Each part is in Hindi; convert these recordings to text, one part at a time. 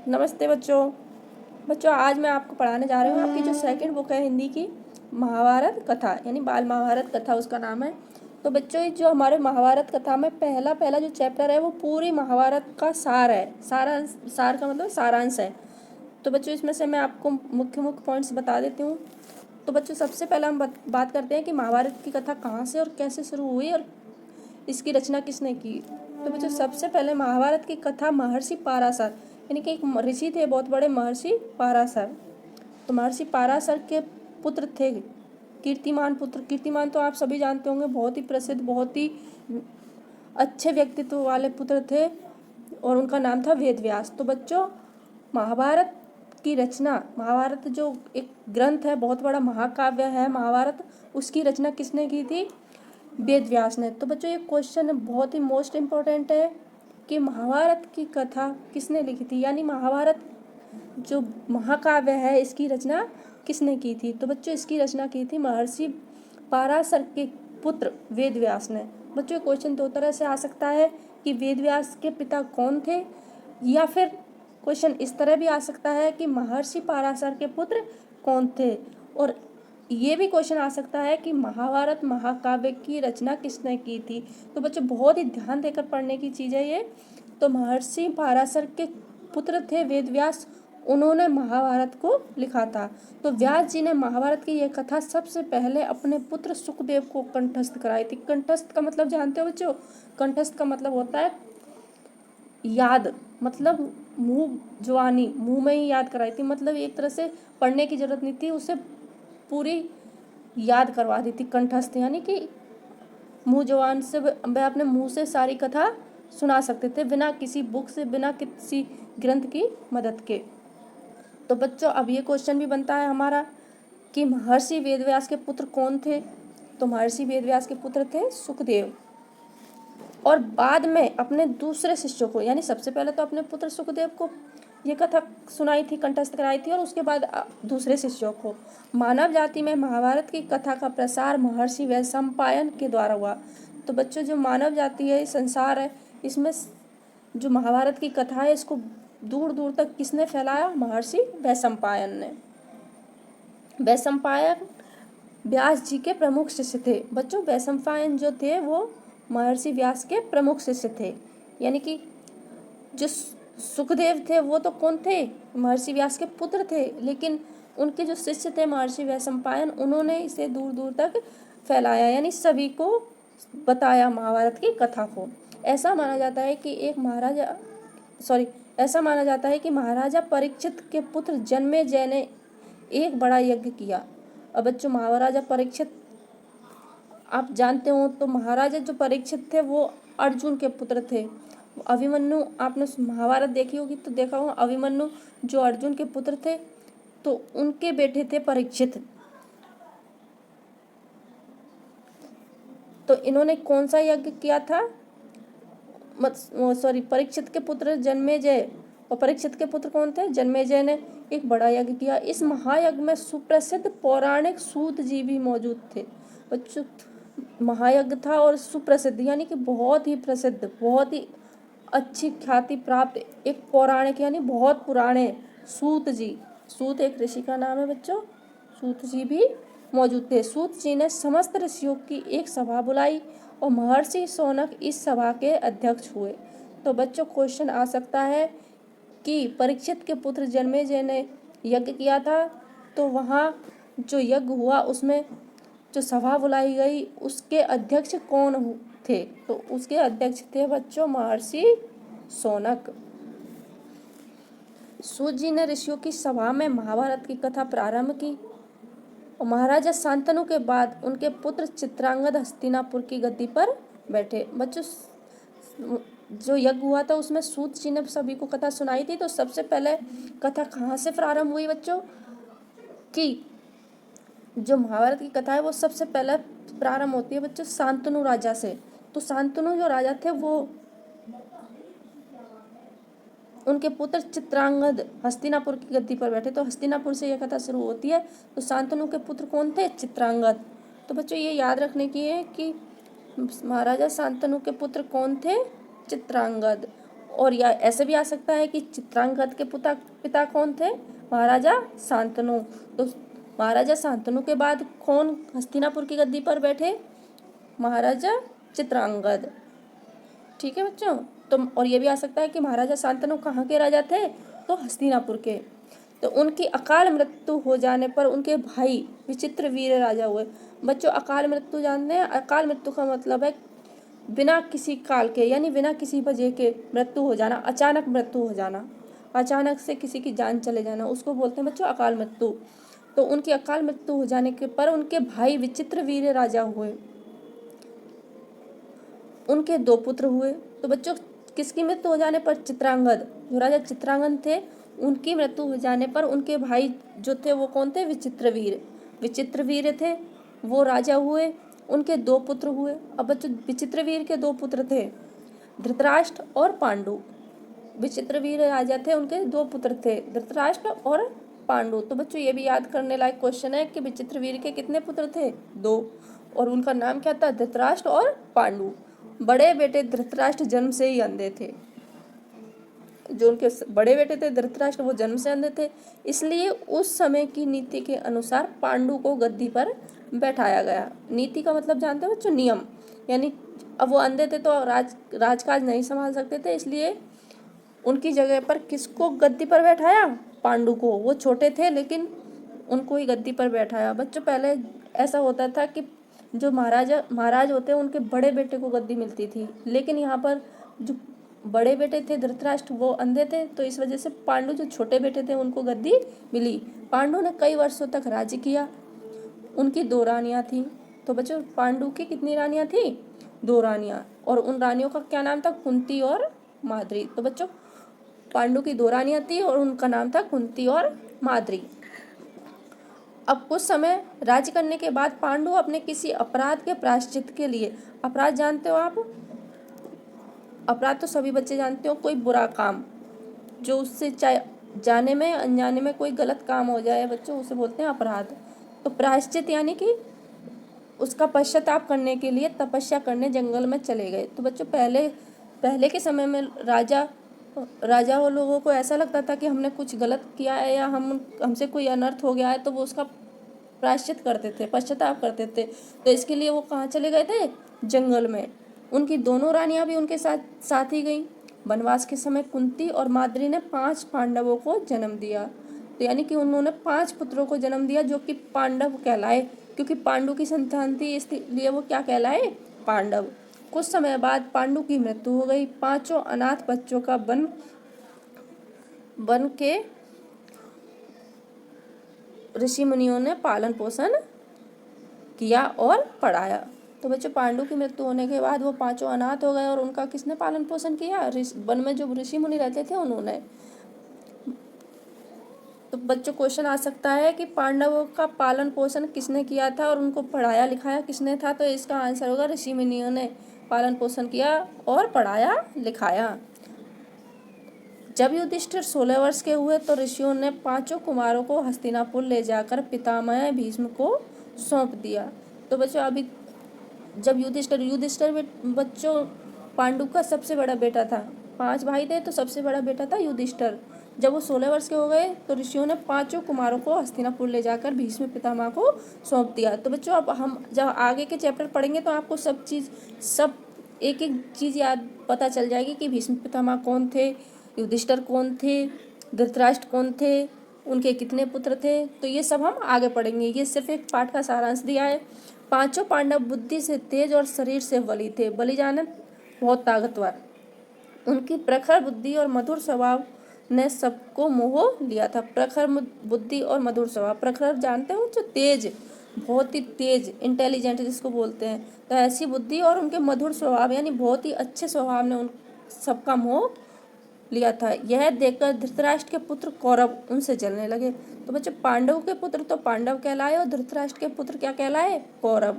नमस्ते बच्चों। आज मैं आपको पढ़ाने जा रही हूँ आपकी जो सेकंड बुक है हिंदी की, महाभारत कथा यानी बाल महाभारत कथा उसका नाम है। तो बच्चों ये जो हमारे महाभारत कथा में पहला जो चैप्टर है वो पूरी महाभारत का सार है। सार का मतलब सारांश है। तो बच्चों इसमें से मैं आपको मुख्य पॉइंट्स बता देती हूँ। तो बच्चों सबसे पहले हम बात करते हैं कि महाभारत की कथा कहाँ से और कैसे शुरू हुई और इसकी रचना किसने की। तो बच्चों सबसे पहले महाभारत की कथा महर्षि पाराशर यानी कि एक ऋषि थे बहुत बड़े महर्षि पाराशर। तो महर्षि पाराशर के पुत्र थे कीर्तिमान पुत्र। कीर्तिमान तो आप सभी जानते होंगे, बहुत ही प्रसिद्ध, बहुत ही अच्छे व्यक्तित्व वाले पुत्र थे और उनका नाम था वेदव्यास। तो बच्चों महाभारत की रचना, महाभारत जो एक ग्रंथ है, बहुत बड़ा महाकाव्य है महाभारत, उसकी रचना किसने की थी? वेदव्यास ने। तो बच्चों ये क्वेश्चन बहुत ही मोस्ट इम्पोर्टेंट है कि महाभारत की कथा किसने लिखी थी, यानी महाभारत जो महाकाव्य है इसकी रचना किसने की थी। तो बच्चों इसकी रचना की थी महर्षि पाराशर के पुत्र वेदव्यास ने। बच्चों क्वेश्चन दो तरह से आ सकता है कि वेदव्यास के पिता कौन थे, या फिर क्वेश्चन इस तरह भी आ सकता है कि महर्षि पाराशर के पुत्र कौन थे, और ये भी क्वेश्चन आ सकता है कि महाभारत महाकाव्य की रचना किसने की थी। तो बच्चों बहुत ही ध्यान देकर पढ़ने की चीज़ है ये। तो महर्षि पाराशर के पुत्र थे वेदव्यास, उन्होंने महाभारत को लिखा था। तो व्यास जी ने महाभारत की यह कथा सबसे पहले अपने पुत्र सुखदेव को कंठस्थ कराई थी। कंठस्थ का मतलब जानते हो बच्चों? कंठस्थ का मतलब होता है याद, मतलब मुंह जुबानी, मुंह में ही याद कराई थी। मतलब एक तरह से पढ़ने की जरूरत नहीं थी, उसे पूरी याद करवा दी थी। कंठस्थ यानी कि मुंह जुबान से वह अपने मुंह से सारी कथा सुना सकते थे, बिना किसी बुक से, बिना किसी ग्रंथ की मदद के। तो बच्चों अब ये क्वेश्चन भी बनता है हमारा कि महर्षि वेदव्यास के पुत्र कौन थे। तो महर्षि वेदव्यास के पुत्र थे सुखदेव, और बाद में अपने दूसरे शिष्यों को, यानी सबसे पहले तो अपने पुत्र सुखदेव को ये कथा सुनाई थी, कंठस्थ कराई थी, और उसके बाद दूसरे शिष्यों को। मानव जाति में महाभारत की कथा का प्रसार महर्षि वैशंपायन के द्वारा हुआ। तो बच्चों जो मानव जाति है, संसार है, इसमें जो महाभारत की कथा है इसको दूर दूर तक किसने फैलाया? महर्षि वैशंपायन ने। वैशंपायन व्यास जी के प्रमुख शिष्य थे। बच्चों वैशंपायन जो थे वो महर्षि व्यास के प्रमुख शिष्य थे, यानी कि जो सुखदेव थे वो तो कौन थे? महर्षि व्यास के पुत्र थे, लेकिन उनके जो शिष्य थे महर्षि वैशंपायन, उन्होंने इसे दूर दूर तक फैलाया, यानी सभी को बताया महाभारत की कथा को। ऐसा माना जाता है कि महाराजा परीक्षित के पुत्र जन्मेजय ने एक बड़ा यज्ञ किया। अब बच्चों महाराजा परीक्षित आप जानते हो, तो महाराजा जो परीक्षित थे वो अर्जुन के पुत्र थे। अभिमन्यु, आपने महाभारत देखी होगी तो देखा होगा, अभिमन्यु जो अर्जुन के पुत्र थे तो उनके बेटे थे परीक्षित। तो इन्होंने कौन सा यज्ञ किया था? परीक्षित के पुत्र जन्मेजय, और परीक्षित के पुत्र कौन थे? जन्मेजय ने एक बड़ा यज्ञ किया। इस महायज्ञ में सुप्रसिद्ध पौराणिक सूत जी भी मौजूद थे। बच्चों महायज्ञ था और सुप्रसिद्ध यानी कि बहुत ही प्रसिद्ध, बहुत ही अच्छी ख्याति प्राप्त एक पौराणिक यानी बहुत पुराने सूत जी, सूत एक ऋषि का नाम है बच्चों, सूत जी भी मौजूद थे। सूत जी ने समस्त ऋषियों की एक सभा बुलाई और महर्षि शौनक इस सभा के अध्यक्ष हुए। तो बच्चों क्वेश्चन आ सकता है कि परीक्षित के पुत्र जन्मेजय ने यज्ञ किया था, तो वहाँ जो यज्ञ हुआ उसमें जो सभा बुलाई गई उसके अध्यक्ष कौन थे? तो उसके अध्यक्ष थे बच्चों महर्षि शौनक। सूत जी ने ऋषियों की सभा में महाभारत की कथा प्रारंभ की और महाराजा शांतनु के बाद उनके पुत्र चित्रांगद हस्तिनापुर की गद्दी पर बैठे। बच्चों जो यज्ञ हुआ था उसमें सूत जी ने सभी को कथा सुनाई थी। तो सबसे पहले कथा कहाँ से प्रारंभ हुई बच्चों? कि जो महाभारत की कथा है वो सबसे पहले प्रारंभ होती है बच्चों शांतनु राजा से। तो शांतनु जो राजा थे वो उनके पुत्र चित्रांगद हस्तिनापुर की गद्दी पर बैठे, तो हस्तिनापुर से यह कथा शुरू होती है। तो शांतनु के पुत्र कौन थे? चित्रांगद। तो बच्चों ये याद रखने की है कि महाराजा शांतनु के पुत्र कौन थे? चित्रांगद। और या ऐसे भी आ सकता है कि चित्रांगद के पिता कौन थे? महाराजा शांतनु। तो महाराजा शांतनु के बाद कौन हस्तिनापुर की गद्दी पर बैठे? महाराजा चित्रांगद। ठीक है बच्चों। तो और ये भी आ सकता है कि महाराजा शांतनु कहाँ के राजा थे? तो हस्तिनापुर के। तो उनकी अकाल मृत्यु हो जाने पर उनके भाई विचित्रवीर्य राजा हुए। बच्चों अकाल मृत्यु जानते हैं? अकाल मृत्यु का मतलब है बिना किसी काल के, यानी बिना किसी वजह के मृत्यु हो जाना, अचानक मृत्यु हो जाना, अचानक से किसी की जान चले जाना, उसको बोलते हैं बच्चों अकाल मृत्यु। तो उनकी अकाल मृत्यु हो जाने के पर उनके भाई विचित्रवीर्य राजा हुए। उनके 2 पुत्र हुए। तो बच्चों किसकी मृत्यु हो जाने पर? चित्रांगद, जो राजा चित्रांगद थे उनकी मृत्यु हो जाने पर उनके भाई जो थे वो कौन थे? विचित्रवीर्य थे, वो राजा हुए। उनके 2 पुत्र हुए। अब बच्चों विचित्रवीर्य के 2 पुत्र थे, धृतराष्ट्र और पांडु। विचित्रवीर्य राजा थे, उनके 2 पुत्र थे, धृतराष्ट्र और पांडु। तो बच्चों ये भी याद करने लायक क्वेश्चन है कि विचित्रवीर्य के कितने पुत्र थे? 2। और उनका नाम क्या था? धृतराष्ट्र और पांडु। बड़े बेटे धृतराष्ट्र जन्म से ही अंधे थे। जो उनके बड़े बेटे थे धृतराष्ट्र, वो जन्म से अंधे थे, इसलिए उस समय की नीति के अनुसार पांडु को गद्दी पर बैठाया गया। नीति का मतलब जानते हो बच्चों? नियम। यानी अब वो अंधे थे तो राजकाज नहीं संभाल सकते थे, इसलिए उनकी जगह पर किसको गद्दी पर बैठाया? पांडु को। वो छोटे थे लेकिन उनको ही गद्दी पर बैठाया। बच्चों पहले ऐसा होता था कि जो महाराज होते हैं उनके बड़े बेटे को गद्दी मिलती थी, लेकिन यहाँ पर जो बड़े बेटे थे धृतराष्ट्र वो अंधे थे, तो इस वजह से पांडु जो छोटे बेटे थे उनको गद्दी मिली। पांडु ने कई वर्षों तक राज्य किया। उनकी 2 रानियां थीं। तो बच्चों पांडु की कितनी रानियां थी? 2 रानियां। और उन रानियों का क्या नाम था? कुंती और माद्री। तो बच्चों पांडु की 2 रानियां थी और उनका नाम था कुंती और माद्री। अब कुछ समय राज्य करने के बाद पांडु अपने किसी अपराध के प्रायश्चित के लिए, अपराध जानते हो आप? अपराध तो सभी बच्चे जानते हो, कोई बुरा काम जो उससे चाहे जाने में अनजाने में कोई गलत काम हो जाए बच्चों, उसे बोलते हैं अपराध। तो प्रायश्चित यानी कि उसका पश्चाताप करने के लिए तपस्या करने जंगल में चले गए। तो बच्चों पहले के समय में राजा वो लोगों को ऐसा लगता था कि हमने कुछ गलत किया है या हमसे कोई अनर्थ हो गया है, तो वो उसका प्रायश्चित करते थे, पश्चाताप करते थे। तो इसके लिए वो कहाँ चले गए थे? जंगल में। उनकी दोनों रानियां भी उनके साथ ही गईं। वनवास के समय कुंती और माद्री ने 5 पांडवों को जन्म दिया। तो यानी कि उन्होंने 5 पुत्रों को जन्म दिया जो कि पांडव कहलाए, क्योंकि पांडु की संतान थी इसलिए वो क्या कहलाए? पांडव। कुछ समय बाद पांडु की मृत्यु हो गई। 5 अनाथ बच्चों का बन के ऋषि मुनियों ने पालन पोषण किया और पढ़ाया। तो बच्चों पांडु की मृत्यु होने के बाद वो 5 अनाथ हो गए और उनका किसने पालन पोषण किया? वन में जो ऋषि मुनि रहते थे उन्होंने। तो बच्चों क्वेश्चन आ सकता है कि पांडवों का पालन पोषण किसने किया था और उनको पढ़ाया लिखाया किसने था? तो इसका आंसर होगा ऋषि मुनियों ने पालन पोषण किया और पढ़ाया लिखाया। जब युधिष्ठिर 16 वर्ष के हुए तो ऋषियों ने 5 कुमारों को हस्तिनापुर ले जाकर पितामह भीष्म को सौंप दिया। तो बच्चों अभी जब युधिष्ठिर बच्चों पांडु का सबसे बड़ा बेटा था। 5 भाई थे तो सबसे बड़ा बेटा था युधिष्ठिर। जब वो 16 वर्ष के हो गए तो ऋषियों ने 5 कुमारों को हस्तिनापुर ले जाकर भीष्म पितामह को सौंप दिया। तो बच्चों अब हम जब आगे के चैप्टर पढ़ेंगे तो आपको सब एक एक चीज़ याद पता चल जाएगी कि भीष्म पितामह कौन थे, युधिष्ठिर कौन थे, धृतराष्ट्र कौन थे, उनके कितने पुत्र थे। तो ये सब हम आगे पढ़ेंगे। ये सिर्फ एक पाठ का सारांश दिया है। 5 पांडव बुद्धि से तेज और शरीर से बली थे। बली जाने बहुत ताकतवर। उनकी प्रखर बुद्धि और मधुर स्वभाव ने सबको मोह लिया था। प्रखर बुद्धि और मधुर स्वभाव। प्रखर जानते हो जो तेज, बहुत ही तेज, इंटेलिजेंट जिसको बोलते हैं। तो ऐसी बुद्धि और उनके मधुर स्वभाव यानी बहुत ही अच्छे स्वभाव ने उन सबका मोह लिया था। यह देखकर धृतराष्ट्र के पुत्र कौरव उनसे जलने लगे। तो बच्चे पांडव के पुत्र तो पांडव कहलाए और धृतराष्ट्र के पुत्र क्या कहलाए? कौरव।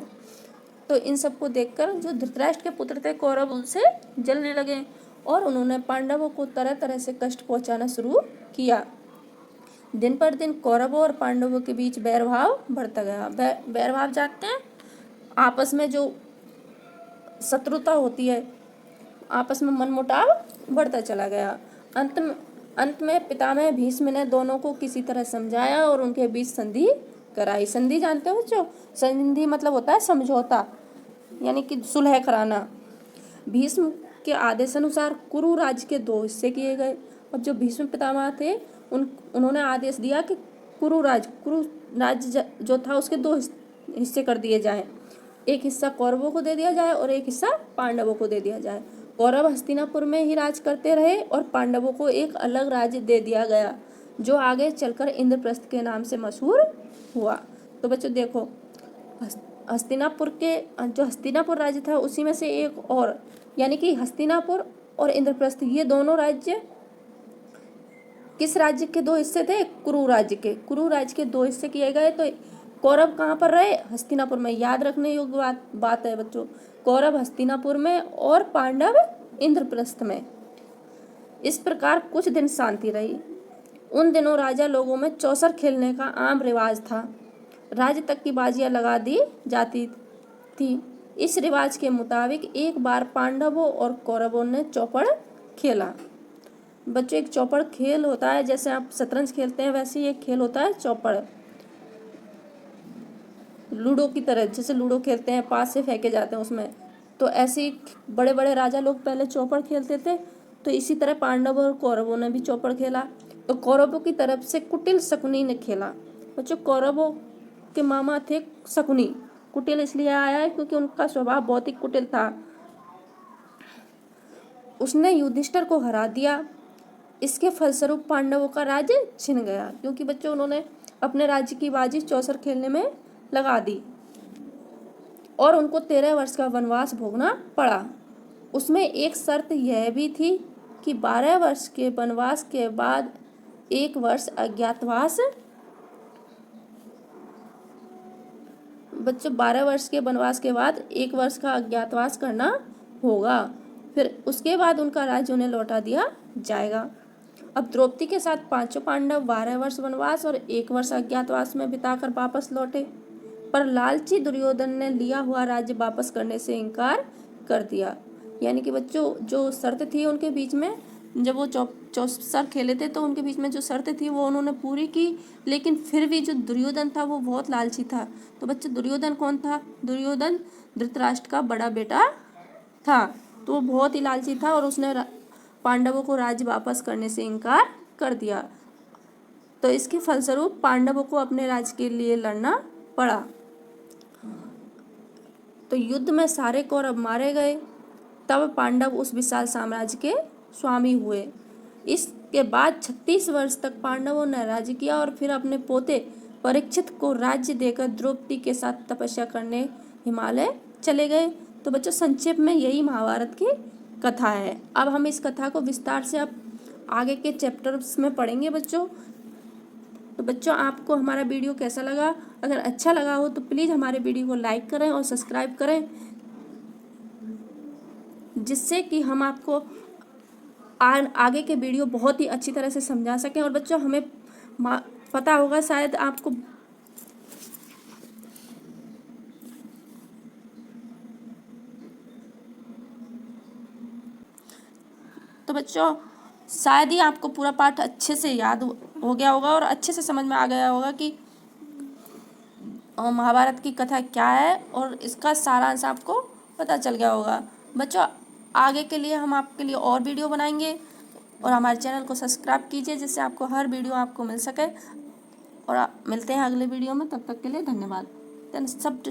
तो इन सबको देखकर जो धृतराष्ट्र के पुत्र थे कौरव उनसे जलने लगे और उन्होंने पांडवों को तरह तरह से कष्ट पहुंचाना शुरू किया। दिन पर दिन कौरवों और पांडवों के बीच बैरभाव बढ़ता गया। बैरभाव जानते हैं? आपस में जो शत्रुता होती है आपस में मनमुटाव बढ़ता चला गया। अंत में पितामह भीष्म ने दोनों को किसी तरह समझाया और उनके बीच संधि कराई। संधि जानते हो बच्चों? संधि मतलब होता है समझौता, यानी कि सुलह कराना। भीष्म के आदेशानुसार कुरु राज्य के 2 हिस्से किए गए और जो भीष्म पितामह थे उन्होंने आदेश दिया कि कुरु राज्य जो था उसके 2 हिस्से कर दिए जाएं। एक हिस्सा कौरवों को दे दिया जाए और एक हिस्सा पांडवों को दे दिया जाए। कौरव हस्तिनापुर में ही राज करते रहे और पांडवों को एक अलग राज्य दे दिया गया जो आगे चलकर इंद्रप्रस्थ के नाम से मशहूर हुआ। तो बच्चों देखो, हस्तिनापुर राज्य था उसी में से एक और, यानी कि हस्तिनापुर और इंद्रप्रस्थ ये दोनों राज्य किस राज्य के 2 हिस्से थे? कुरु राज्य के 2 हिस्से किए गए। तो कौरव कहाँ पर रहे? हस्तिनापुर में। याद रखने योग्य बात है बच्चों, कौरव हस्तिनापुर में और पांडव इंद्रप्रस्थ में। इस प्रकार कुछ दिन शांति रही। उन दिनों राजा लोगों में चौसर खेलने का आम रिवाज था। राज्य तक की बाजियां लगा दी जाती थी। इस रिवाज के मुताबिक एक बार पांडवों और कौरवों ने चौपड़ खेला। बच्चों एक चौपड़ खेल होता है, जैसे आप शतरंज खेलते हैं वैसे ही एक खेल होता है चौपड़। लूडो की तरह, जैसे लूडो खेलते हैं 5 से फेंके जाते हैं उसमें, तो ऐसे ही बड़े बड़े राजा लोग पहले चौपड़ खेलते थे। तो इसी तरह पांडवों और कौरवों ने भी चौपड़ खेला। तो कौरवों की तरफ से कुटिल शकुनी ने खेला। बच्चों कौरवों के मामा थे शकुनी। कुटिल इसलिए आया है क्योंकि उनका स्वभाव बहुत ही कुटिल था। उसने युधिष्ठिर को हरा दिया। इसके फलस्वरूप पांडवों का राज्य छिन गया, क्योंकि बच्चों उन्होंने अपने राज्य की बाजी चौसर खेलने में लगा दी और उनको 13 वर्ष का वनवास भोगना पड़ा। उसमें एक शर्त यह भी थी कि 12 वर्ष के वनवास के बाद 1 वर्ष अज्ञातवास। बच्चों 12 वर्ष के वनवास के बाद 1 वर्ष का अज्ञातवास करना होगा, फिर उसके बाद उनका राज्य उन्हें लौटा दिया जाएगा। अब द्रौपदी के साथ 5 पांडव 12 वर्ष वनवास और 1 वर्ष अज्ञातवास में बिताकर वापस लौटे, पर लालची दुर्योधन ने लिया हुआ राज्य वापस करने से इनकार कर दिया। यानी कि बच्चों जो शर्त थी उनके बीच में, जब वो चौसर खेले थे तो उनके बीच में जो शर्त थी वो उन्होंने पूरी की, लेकिन फिर भी जो दुर्योधन था वो बहुत लालची था। तो बच्चों दुर्योधन कौन था? दुर्योधन धृतराष्ट्र का बड़ा बेटा था। तो वो बहुत ही लालची था और उसने पांडवों को राज्य वापस करने से इनकार कर दिया। तो इसके फलस्वरूप पांडवों को अपने राज्य के लिए लड़ना पड़ा। तो युद्ध में सारे कौरव मारे गए। तब पांडव उस विशाल साम्राज्य के स्वामी हुए। इसके बाद 36 वर्ष तक पांडवों ने राज्य किया और फिर अपने पोते परीक्षित को राज्य देकर द्रौपदी के साथ तपस्या करने हिमालय चले गए। तो बच्चों संक्षेप में यही महाभारत की कथा है। अब हम इस कथा को विस्तार से अब आगे के चैप्टर्स में पढ़ेंगे बच्चों। तो बच्चों आपको हमारा वीडियो कैसा लगा? अगर अच्छा लगा हो तो प्लीज़ हमारे वीडियो को लाइक करें और सब्सक्राइब करें, जिससे कि हम आपको आगे के वीडियो बहुत ही अच्छी तरह से समझा सकें। और बच्चों हमें पता होगा शायद आपको तो बच्चों शायद ही आपको पूरा पाठ अच्छे से याद हो गया होगा और अच्छे से समझ में आ गया होगा कि महाभारत की कथा क्या है और इसका सारांश आपको पता चल गया होगा। बच्चों आगे के लिए हम आपके लिए और वीडियो बनाएंगे और हमारे चैनल को सब्सक्राइब कीजिए, जिससे आपको हर वीडियो आपको मिल सके। और मिलते हैं अगले वीडियो में, तब तक के लिए धन्यवाद। सब